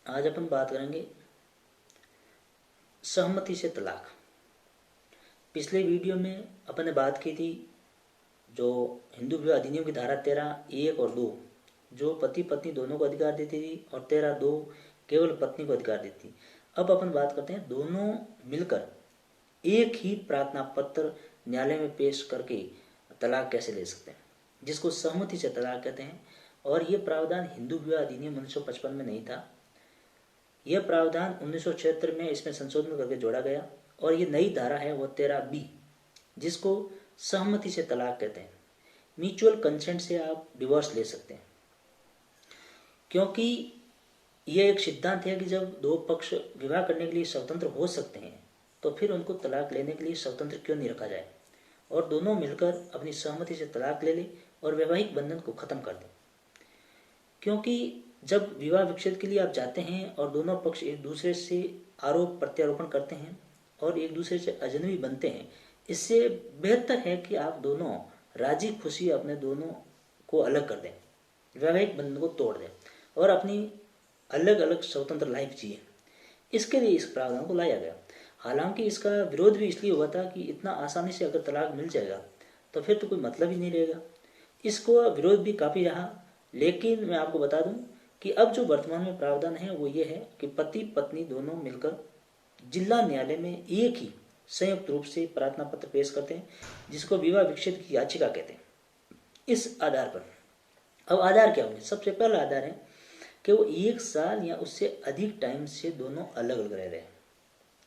आज अपन बात करेंगे सहमति से तलाक। पिछले वीडियो में अपन ने बात की थी जो हिंदू विवाह अधिनियम की धारा 13(1) और 2 जो पति पत्नी दोनों को अधिकार देती थी और 13(2) केवल पत्नी को अधिकार देती। अब अपन बात करते हैं दोनों मिलकर एक ही प्रार्थना पत्र न्यायालय में पेश करके तलाक कैसे ले सकते हैं, जिसको सहमति से तलाक कहते हैं। और ये प्रावधान हिंदू विवाह अधिनियम 1955 में नहीं था। यह प्रावधान 1976 में इसमें संशोधन करके जोड़ा गया और ये नई धारा है वो 13(b) जिसको सहमति से तलाक कहते हैं। म्यूचुअल कंसेंट से आप डिवोर्स ले सकते हैं, क्योंकि यह एक सिद्धांत है कि जब दो पक्ष विवाह करने के लिए स्वतंत्र हो सकते हैं तो फिर उनको तलाक लेने के लिए स्वतंत्र क्यों नहीं रखा जाए और दोनों मिलकर अपनी सहमति से तलाक ले लें और वैवाहिक बंधन को खत्म कर दें। क्योंकि जब विवाह विच्छेद के लिए आप जाते हैं और दोनों पक्ष एक दूसरे से आरोप प्रत्यारोपण करते हैं और एक दूसरे से अजनबी बनते हैं, इससे बेहतर है कि आप दोनों राजी खुशी अपने दोनों को अलग कर दें, वैवाहिक बंधन को तोड़ दें और अपनी अलग अलग स्वतंत्र लाइफ जिए। इसके लिए इस प्रावधान को लाया गया। हालांकि इसका विरोध भी इसलिए हुआ था कि इतना आसानी से अगर तलाक मिल जाएगा तो फिर तो कोई मतलब ही नहीं रहेगा। इसको विरोध भी काफ़ी रहा, लेकिन मैं आपको बता दूं कि अब जो वर्तमान में प्रावधान है वो ये है कि पति पत्नी दोनों मिलकर जिला न्यायालय में एक ही संयुक्त रूप से प्रार्थना पत्र पेश करते हैं, जिसको विवाह विच्छेद की याचिका कहते हैं। इस आधार पर अब आधार क्या होंगे? सबसे पहला आधार है कि वो 1 साल या उससे अधिक टाइम से दोनों अलग अलग रह रहे हैं।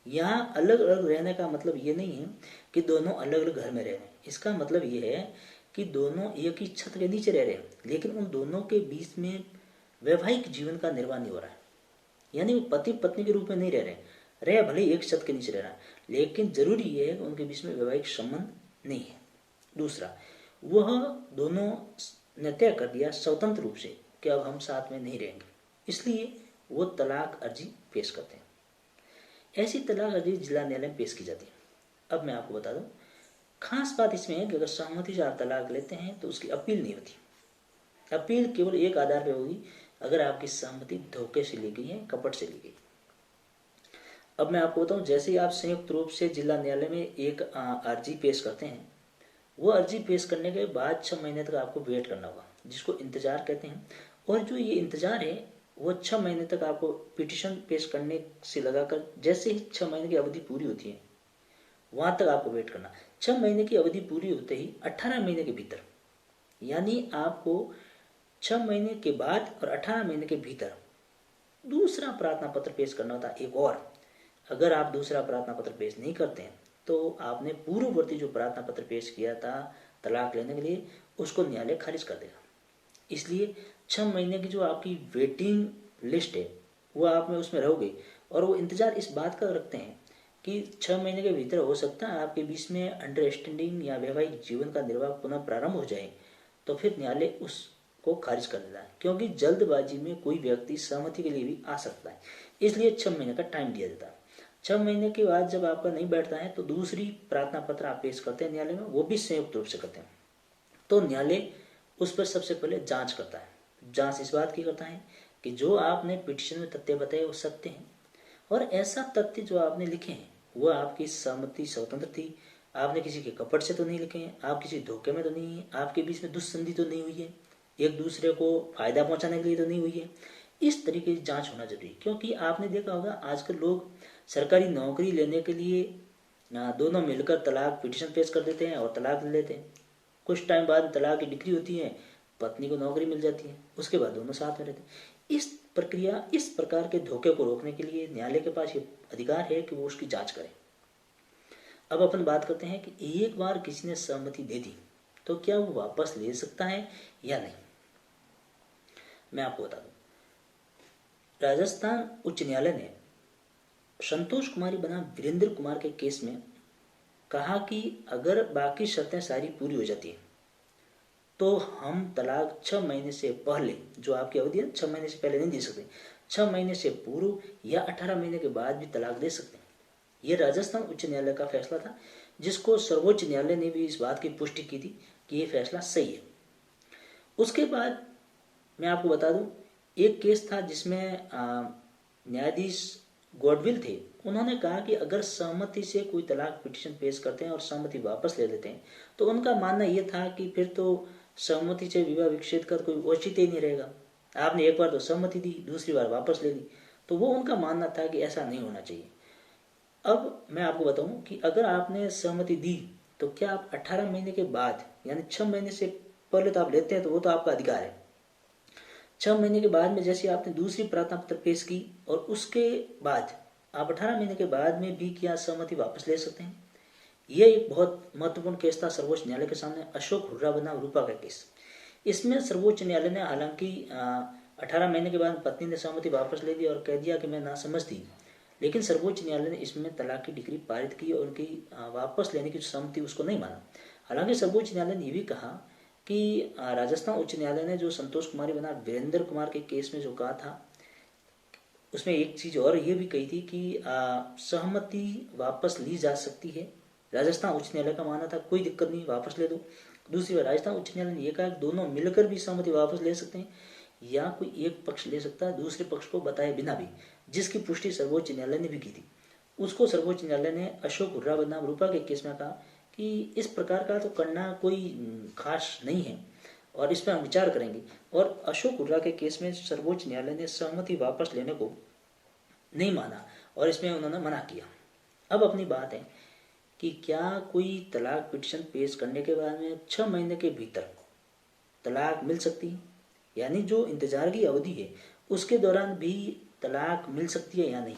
यहाँ अलग अलग रहने का मतलब ये नहीं है कि दोनों अलग अलग घर में रह रहे हैं। इसका मतलब ये है कि दोनों एक ही छत के नीचे रह रहे हैं, लेकिन उन दोनों के बीच में वैवाहिक जीवन का निर्वाह नहीं हो रहा है। यानी वो पति पत्नी के रूप में नहीं रह रहे, रहे भले एक छत के नीचे रह रहा है, लेकिन जरूरी ये है कि उनके बीच में वैवाहिक संबंध नहीं है। दूसरा, वह दोनों ने तय कर दिया स्वतंत्र रूप से कि अब हम साथ में नहीं रहेंगे, इसलिए वो तलाक अर्जी पेश करते हैं। ऐसी तलाक अर्जी जिला न्यायालय में पेश की जाती है। अब मैं आपको बता दूं, खास बात इसमें है कि अगर सहमति से आप तलाक लेते हैं तो उसकी अपील नहीं होती। अपील केवल एक आधार पर होगी, अगर आपकी सहमति धोखे से ली गई है, कपट से ली गई। अब मैं आपको बताऊं, जैसे ही आप संयुक्त रूप से जिला न्यायालय में एक अर्जी पेश करते हैं, वो अर्जी पेश करने के बाद 6 महीने तक आपको वेट करना होगा, जिसको इंतजार कहते हैं। और जो ये इंतजार है वो 6 महीने तक आपको पिटिशन पेश करने से लगाकर जैसे ही 6 महीने की अवधि पूरी होती है वहां तक आपको वेट करना। 6 महीने की अवधि पूरी होते ही 18 महीने के भीतर, यानी आपको 6 महीने के बाद और 18 महीने के भीतर दूसरा प्रार्थना पत्र पेश करना होता है। एक और, अगर आप दूसरा प्रार्थना पत्र पेश नहीं करते हैं तो आपने पूर्ववर्ती जो प्रार्थना पत्र पेश किया था तलाक लेने के लिए, उसको न्यायालय खारिज कर देगा। इसलिए 6 महीने की जो आपकी वेटिंग लिस्ट है वो आप में उसमें रहोगे। और वो इंतजार इस बात का रखते हैं कि 6 महीने के भीतर हो सकता है आपके बीच में अंडरस्टैंडिंग या वैवाहिक जीवन का निर्वाह पुनः प्रारंभ हो जाए, तो फिर न्यायालय उसको खारिज कर देता है, क्योंकि जल्दबाजी में कोई व्यक्ति सहमति के लिए भी आ सकता है। इसलिए 6 महीने का टाइम दिया जाता है। 6 महीने के बाद जब आपका नहीं बैठता है तो दूसरी प्रार्थना पत्र आप पेश करते हैं न्यायालय में, वो भी संयुक्त रूप से करते हैं। तो न्यायालय उस पर सबसे पहले जांच करता है। जांच इस बात की करता है कि जो आपने पिटिशन में तथ्य बताए वो सत्य हैं और ऐसा तथ्य जो आपने लिखे हैं वो आपकी सहमति स्वतंत्र थी, आपने किसी के कपट से तो नहीं लिखे हैं, आप किसी धोखे में तो नहीं है, आपके बीच में दुस्संधि तो नहीं हुई है, एक दूसरे को फायदा पहुंचाने के लिए तो नहीं हुई है। इस तरीके की जांच होना जरूरी है, क्योंकि आपने देखा होगा आजकल लोग सरकारी नौकरी लेने के लिए दोनों मिलकर तलाक पिटिशन पेश कर देते हैं और तलाक ले लेते हैं। कुछ टाइम बाद तलाक की डिक्री होती है, पत्नी को नौकरी मिल जाती है, उसके बाद दोनों साथ में रहते हैं। इस प्रकार के धोखे को रोकने के लिए न्यायालय के पास ये अधिकार है कि वो उसकी जांच करे। अब अपन बात करते हैं कि एक बार किसी ने सहमति दे दी तो क्या वो वापस ले सकता है या नहीं। मैं आपको बता दूं, राजस्थान उच्च न्यायालय ने संतोष कुमारी बनाम वीरेंद्र कुमार के केस में कहा कि अगर बाकी शर्तें सारी पूरी हो जाती हैं तो हम तलाक 6 महीने से पहले, जो आपकी अवधि है 6 महीने से पहले नहीं दे सकते, 6 महीने से पूर्व या 18 महीने के बाद भी तलाक दे सकते हैं। यह राजस्थान उच्च न्यायालय का फैसला था, जिसको सर्वोच्च न्यायालय ने भी इस बात की पुष्टि की थी कि यह फैसला सही है। उसके बाद मैं आपको बता दूं, एक केस था जिसमें न्यायाधीश गॉडविल थे, उन्होंने कहा कि अगर सहमति से कोई तलाक पिटीशन पेश करते हैं और सहमति वापस ले लेते हैं तो उनका मानना यह था कि फिर तो सहमति से विवाह विच्छेद का कोई औचित्य ही नहीं रहेगा। आपने एक बार तो सहमति दी, दूसरी बार वापस ले ली, तो वो उनका मानना था कि ऐसा नहीं होना चाहिए। अब मैं आपको बताऊं कि अगर आपने सहमति दी तो क्या आप 18 महीने के बाद यानी 6 महीने से पहले तो आप लेते हैं तो वो तो आपका अधिकार है। 6 महीने के बाद में जैसे आपने दूसरी प्रार्थना पत्र पेश की और उसके बाद आप 18 महीने के बाद में भी क्या सहमति वापस ले सकते हैं। यह एक बहुत महत्वपूर्ण केस था सर्वोच्च न्यायालय के सामने, अशोक हुर्रा बनाम रूपा का केस। इसमें सर्वोच्च न्यायालय ने हालांकि 18 महीने के बाद पत्नी ने सहमति वापस ले ली और कह दिया कि मैं नासमझ थी, लेकिन सर्वोच्च न्यायालय ने इसमें तलाक की डिग्री पारित की और उनकी वापस लेने की सहमति उसको नहीं माना। हालांकि सर्वोच्च न्यायालय ने यह भी कहा कि राजस्थान उच्च न्यायालय ने जो संतोष कुमारी बनाम वीरेंद्र कुमार के केस में जो कहा था उसमें एक चीज और ये भी कही थी कि सहमति वापस ली जा सकती है। राजस्थान उच्च न्यायालय का मानना था कोई दिक्कत नहीं, वापस ले दो। दूसरी बार राजस्थान उच्च न्यायालय ने यह कहा कि दोनों मिलकर भी सहमति वापस ले सकते हैं या कोई एक पक्ष ले सकता है दूसरे पक्ष को बताए बिना भी, जिसकी पुष्टि सर्वोच्च न्यायालय ने भी की थी। उसको सर्वोच्च न्यायालय ने अशोक हुर्रा बनाम रूपा के केस में कहा कि इस प्रकार का तो करना कोई खास नहीं है और इस पर हम विचार करेंगे। और अशोक हुर्रा के केस में सर्वोच्च न्यायालय ने सहमति वापस लेने को नहीं माना और इसमें उन्होंने मना किया। अब अपनी बात है कि क्या कोई तलाक पिटीशन पेश करने के बाद में 6 महीने के भीतर तलाक मिल सकती है, यानी जो इंतजार की अवधि है उसके दौरान भी तलाक मिल सकती है या नहीं।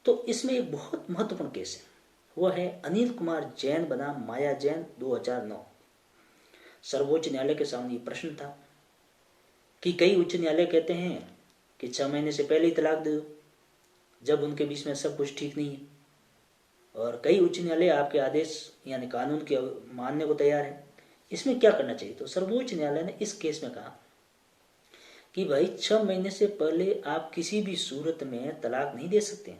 तो इसमें एक बहुत महत्वपूर्ण केस है, वह है अनिल कुमार जैन बनाम माया जैन 2009। सर्वोच्च न्यायालय के सामने प्रश्न था कि कई उच्च न्यायालय कहते हैं कि 6 महीने से पहले ही तलाक दे दो जब उनके बीच में सब कुछ ठीक नहीं है, और कई उच्च न्यायालय आपके आदेश यानी कानून के मानने को तैयार है। इसमें क्या करना चाहिए। तो सर्वोच्च न्यायालय ने इस केस में कहा कि भाई 6 महीने से पहले आप किसी भी सूरत में तलाक नहीं दे सकते,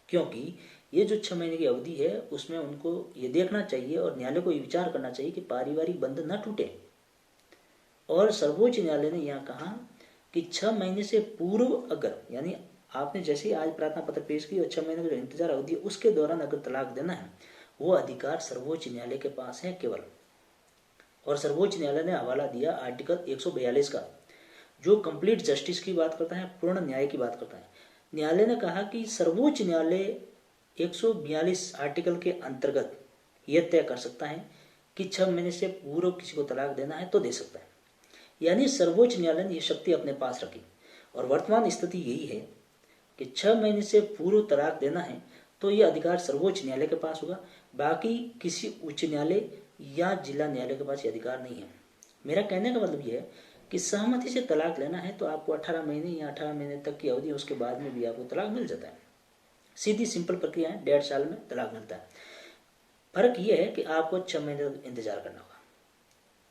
क्योंकि ये जो 6 महीने की अवधि है उसमें उनको ये देखना चाहिए और न्यायालय को ये विचार करना चाहिए कि पारिवारिक बंधन न टूटे। और सर्वोच्च न्यायालय ने यह कहा कि 6 महीने से पूर्व अगर यानी आपने जैसे ही आज प्रार्थना पत्र पेश की और 6 महीने का जो इंतजार अवधि है उसके दौरान अगर तलाक देना है वो अधिकार सर्वोच्च न्यायालय के पास है केवल। और सर्वोच्च न्यायालय ने हवाला दिया आर्टिकल 142 का, जो कंप्लीट जस्टिस की बात करता है, पूर्ण न्याय की बात करता है। न्यायालय ने कहा कि सर्वोच्च न्यायालय 142 आर्टिकल के अंतर्गत यह तय कर सकता है कि 6 महीने से पूर्व किसी को तलाक देना है तो दे सकता है। यानी सर्वोच्च न्यायालय ने यह शक्ति अपने पास रखी और वर्तमान स्थिति यही है कि 6 महीने से पूर्व तलाक देना है तो यह अधिकार सर्वोच्च न्यायालय के पास होगा, बाकी किसी उच्च न्यायालय या जिला न्यायालय के पास यह अधिकार नहीं है। मेरा कहने का मतलब यह है कि सहमति से तलाक लेना है तो आपको 18 महीने या 18 महीने तक की अवधि उसके बाद में भी आपको तलाक मिल जाता है। सीधी सिंपल प्रक्रिया है, 1.5 साल में तलाक मिलता है। फर्क यह है कि आपको 6 महीने तक इंतजार करना होगा,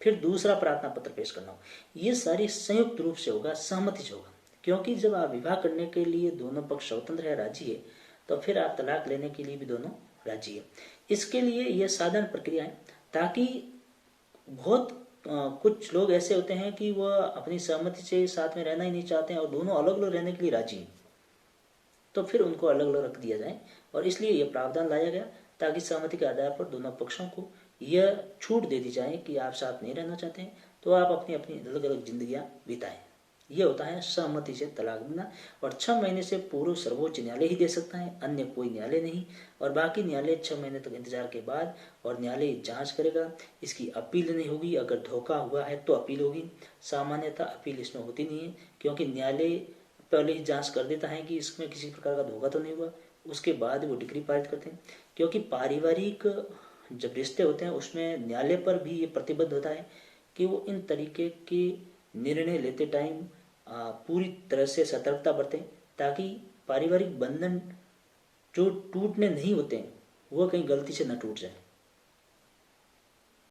फिर दूसरा प्रार्थना पत्र पेश करना होगा। ये सारी संयुक्त रूप से होगा, सहमति से होगा, क्योंकि जब आप विवाह करने के लिए दोनों पक्ष स्वतंत्र है, राजी है, तो फिर आप तलाक लेने के लिए भी दोनों राजी है। इसके लिए यह साधारण प्रक्रिया है ताकि बहुत कुछ लोग ऐसे होते हैं कि वह अपनी सहमति से साथ में रहना ही नहीं चाहते हैं और दोनों अलग अलग रहने के लिए राजी हैं, तो फिर उनको अलग अलग रख दिया जाए। और इसलिए यह प्रावधान लाया गया ताकि सहमति के आधार पर दोनों पक्षों को यह छूट दे दी जाए कि आप साथ नहीं रहना चाहते हैं तो आप अपनी अपनी अलग अलग जिंदगियां बिताएं। यह होता है सहमति से तलाक देना। और 6 महीने से पूर्व सर्वोच्च न्यायालय ही दे सकता है, अन्य कोई न्यायालय नहीं। और बाकी न्यायालय 6 महीने तक इंतजार के बाद और न्यायालय जांच करेगा, इसकी अपील नहीं होगी। अगर धोखा हुआ है तो अपील होगी, सामान्यतः अपील इसमें होती नहीं है, क्योंकि न्यायालय पहले ही जांच कर देता है कि इसमें किसी प्रकार का धोखा तो नहीं हुआ, उसके बाद वो डिग्री पारित करते हैं। क्योंकि पारिवारिक जब रिश्ते होते हैं उसमें न्यायालय पर भी ये प्रतिबद्ध होता है कि वो इन तरीके के निर्णय लेते टाइम पूरी तरह से सतर्कता बरतें ताकि पारिवारिक बंधन जो टूटने नहीं होते हैं वो कहीं गलती से न टूट जाए।